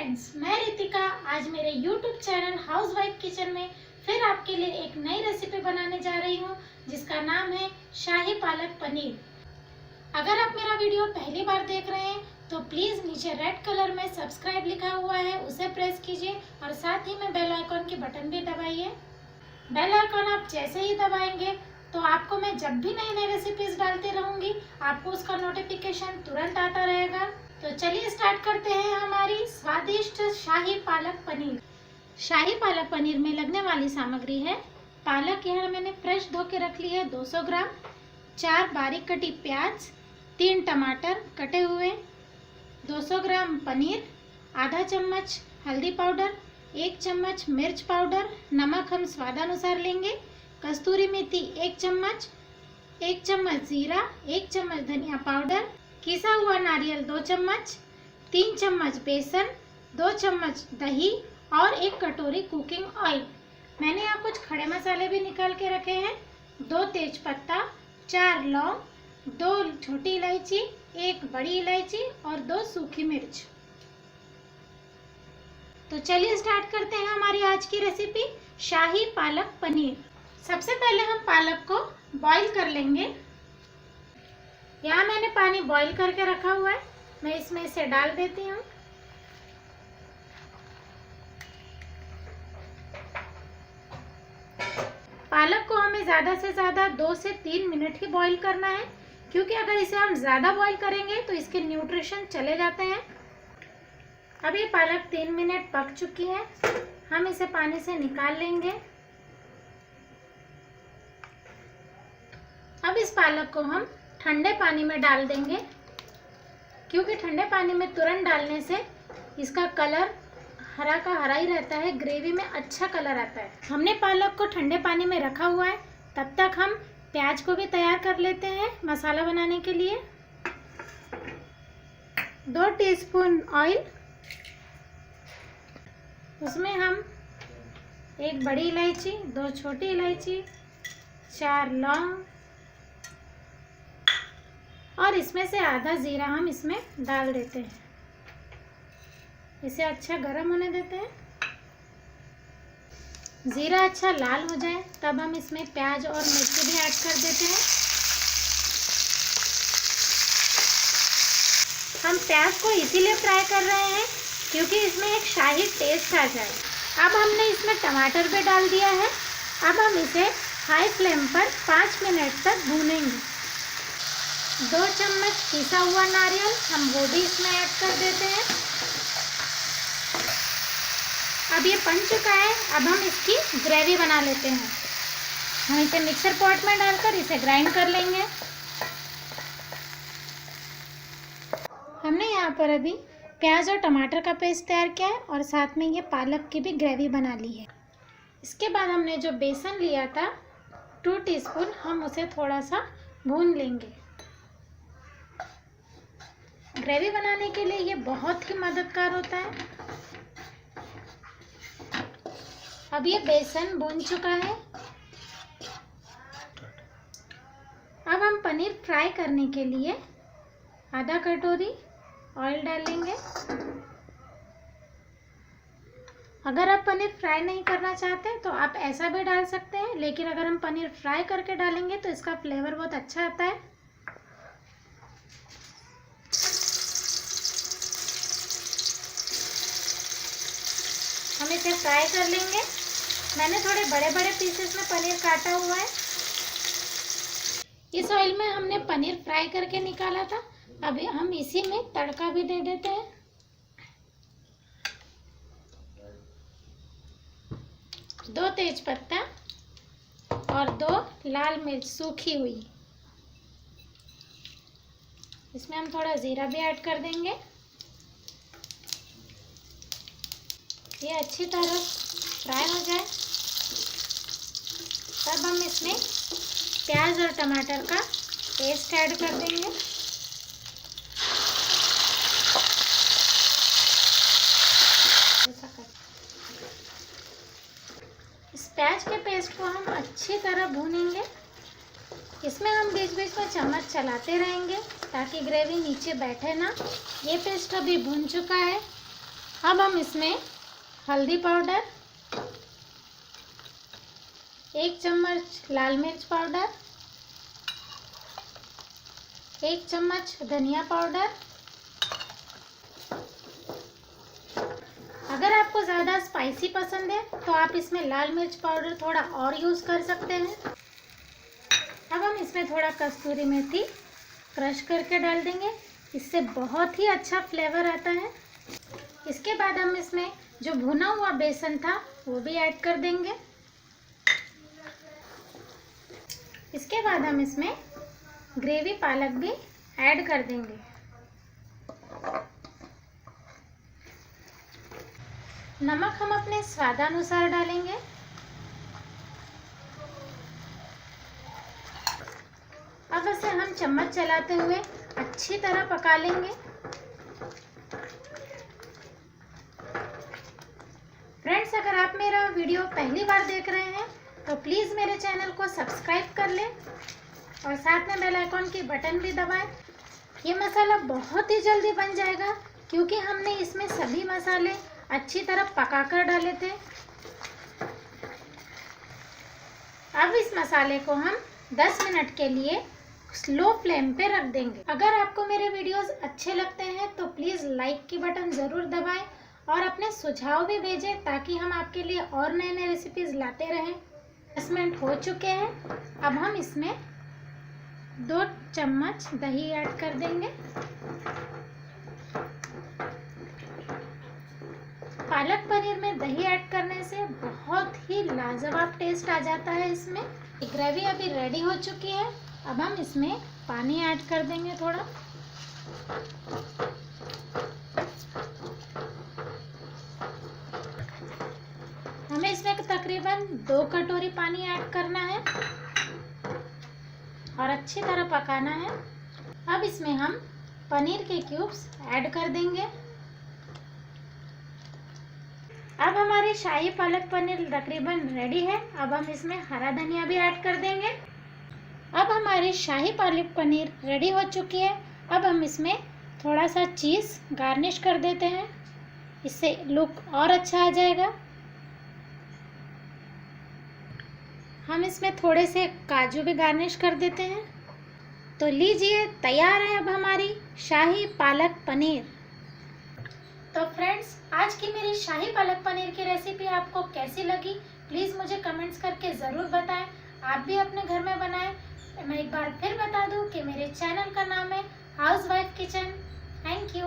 Friends, मैं रितिका आज मेरे YouTube चैनल हाउसवाइफ किचन में फिर आपके लिए एक नई रेसिपी बनाने जा रही हूँ जिसका नाम है शाही पालक पनीर। अगर आप मेरा वीडियो पहली बार देख रहे हैं तो प्लीज़ नीचे रेड कलर में सब्सक्राइब लिखा हुआ है उसे प्रेस कीजिए और साथ ही में बेल आइकॉन की बटन भी दबाइए। बेल आइकॉन आप जैसे ही दबाएंगे तो आपको मैं जब भी नई नई रेसिपीज डालती रहूँगी आपको उसका नोटिफिकेशन तुरंत आता रहेगा। तो चलिए स्टार्ट करते हैं हमारी स्वादिष्ट शाही पालक पनीर। शाही पालक पनीर में लगने वाली सामग्री है पालक, यहाँ मैंने फ्रेश धो के रख ली है 200 ग्राम, 4 बारीक कटी प्याज, 3 टमाटर कटे हुए, 200 ग्राम पनीर, आधा चम्मच हल्दी पाउडर, 1 चम्मच मिर्च पाउडर, नमक हम स्वादानुसार लेंगे, कस्तूरी मेथी 1 चम्मच, 1 चम्मच जीरा, 1 चम्मच धनिया पाउडर, किसा हुआ नारियल 2 चम्मच, 3 चम्मच बेसन, 2 चम्मच दही और 1 कटोरी कुकिंग ऑयल। मैंने यहाँ कुछ खड़े मसाले भी निकाल के रखे हैं, 2 तेज पत्ता, 4 लौंग, 2 छोटी इलायची, 1 बड़ी इलायची और 2 सूखी मिर्च। तो चलिए स्टार्ट करते हैं हमारी आज की रेसिपी शाही पालक पनीर। सबसे पहले हम पालक को बॉईल कर लेंगे। यहाँ मैंने पानी बॉईल करके रखा हुआ है, मैं इसमें इसे डाल देती हूँ। पालक को हमें ज़्यादा से ज़्यादा 2 से 3 मिनट ही बॉईल करना है, क्योंकि अगर इसे हम ज़्यादा बॉईल करेंगे तो इसके न्यूट्रिशन चले जाते हैं। अब ये पालक 3 मिनट पक चुकी है, हम इसे पानी से निकाल लेंगे। अब इस पालक को हम ठंडे पानी में डाल देंगे, क्योंकि ठंडे पानी में तुरंत डालने से इसका कलर हरा का हरा ही रहता है, ग्रेवी में अच्छा कलर आता है। हमने पालक को ठंडे पानी में रखा हुआ है, तब तक हम प्याज को भी तैयार कर लेते हैं मसाला बनाने के लिए। 2 टीस्पून ऑयल, उसमें हम 1 बड़ी इलायची, 2 छोटी इलायची, 4 लौंग और इसमें से आधा जीरा हम इसमें डाल देते हैं। इसे अच्छा गरम होने देते हैं। जीरा अच्छा लाल हो जाए तब हम इसमें प्याज और मिर्ची भी ऐड कर देते हैं। हम प्याज को इसीलिए फ्राई कर रहे हैं क्योंकि इसमें एक शाही टेस्ट आ जाए। अब हमने इसमें टमाटर भी डाल दिया है। अब हम इसे हाई फ्लेम पर 5 मिनट तक भूनेंगे। 2 चम्मच पिसा हुआ नारियल हम वो भी इसमें ऐड कर देते हैं। अब ये बन चुका है, अब हम इसकी ग्रेवी बना लेते हैं। हम इसे मिक्सर पॉट में डालकर इसे ग्राइंड कर लेंगे। हमने यहाँ पर अभी प्याज और टमाटर का पेस्ट तैयार किया है और साथ में ये पालक की भी ग्रेवी बना ली है। इसके बाद हमने जो बेसन लिया था 2 टीस्पून, हम उसे थोड़ा सा भून लेंगे। ग्रेवी बनाने के लिए ये बहुत ही मददगार होता है। अब ये बेसन भून चुका है। अब हम पनीर फ्राई करने के लिए आधा कटोरी ऑयल डालेंगे। अगर आप पनीर फ्राई नहीं करना चाहते तो आप ऐसा भी डाल सकते हैं, लेकिन अगर हम पनीर फ्राई करके डालेंगे तो इसका फ्लेवर बहुत अच्छा आता है। हम इसे फ्राई कर लेंगे। मैंने थोड़े बड़े बड़े पीसेस में पनीर काटा हुआ है। इस ऑयल में हमने पनीर फ्राई करके निकाला था, अभी हम इसी में तड़का भी दे देते हैं। दो तेज पत्ता और 2 लाल मिर्च सूखी हुई। इसमें हम थोड़ा जीरा भी ऐड कर देंगे। ये अच्छी तरह फ्राई हो जाए तब हम इसमें प्याज और टमाटर का पेस्ट ऐड कर देंगे। इस प्याज के पेस्ट को हम अच्छी तरह भूनेंगे। इसमें हम बीच बीच में चम्मच चलाते रहेंगे ताकि ग्रेवी नीचे बैठे ना। ये पेस्ट अभी भून चुका है। अब हम इसमें हल्दी पाउडर, 1 चम्मच लाल मिर्च पाउडर, 1 चम्मच धनिया पाउडर। अगर आपको ज़्यादा स्पाइसी पसंद है तो आप इसमें लाल मिर्च पाउडर थोड़ा और यूज़ कर सकते हैं। अब हम इसमें थोड़ा कस्तूरी मेथी क्रश करके डाल देंगे, इससे बहुत ही अच्छा फ्लेवर आता है। इसके बाद हम इसमें जो भुना हुआ बेसन था वो भी ऐड कर देंगे। इसके बाद हम इसमें ग्रेवी पालक भी ऐड कर देंगे। नमक हम अपने स्वादानुसार डालेंगे। अब इसे हम चम्मच चलाते हुए अच्छी तरह पका लेंगे। फ्रेंड्स, अगर आप मेरा वीडियो पहली बार देख रहे हैं तो प्लीज़ मेरे चैनल को सब्सक्राइब कर लें और साथ में बेल आइकॉन की बटन भी दबाएं। ये मसाला बहुत ही जल्दी बन जाएगा क्योंकि हमने इसमें सभी मसाले अच्छी तरह पकाकर डाले थे। अब इस मसाले को हम 10 मिनट के लिए स्लो फ्लेम पे रख देंगे। अगर आपको मेरे वीडियोस अच्छे लगते हैं तो प्लीज़ लाइक की बटन ज़रूर दबाएं और अपने सुझाव भी भेजें ताकि हम आपके लिए और नए नए रेसिपीज़ लाते रहें। 10 मिनट हो चुके हैं। अब हम इसमें 2 चम्मच दही ऐड कर देंगे। पालक पनीर में दही ऐड करने से बहुत ही लाजवाब टेस्ट आ जाता है इसमें। ग्रेवी अभी रेडी हो चुकी है। अब हम इसमें पानी ऐड कर देंगे थोड़ा। हमें इसमें तकरीबन 2 कटोरी पानी ऐड करना है और अच्छी तरह पकाना है। अब इसमें हम पनीर के क्यूब्स ऐड कर देंगे। अब हमारी शाही पालक पनीर तकरीबन रेडी है। अब हम इसमें हरा धनिया भी ऐड कर देंगे। अब हमारी शाही पालक पनीर रेडी हो चुकी है। अब हम इसमें थोड़ा सा चीज़ गार्निश कर देते हैं, इससे लुक और अच्छा आ जाएगा। हम इसमें थोड़े से काजू भी गार्निश कर देते हैं। तो लीजिए, तैयार है अब हमारी शाही पालक पनीर। तो फ्रेंड्स, आज की मेरी शाही पालक पनीर की रेसिपी आपको कैसी लगी प्लीज़ मुझे कमेंट्स करके ज़रूर बताएं। आप भी अपने घर में बनाएं। मैं एक बार फिर बता दूं कि मेरे चैनल का नाम है house wife kitchen. Thank you.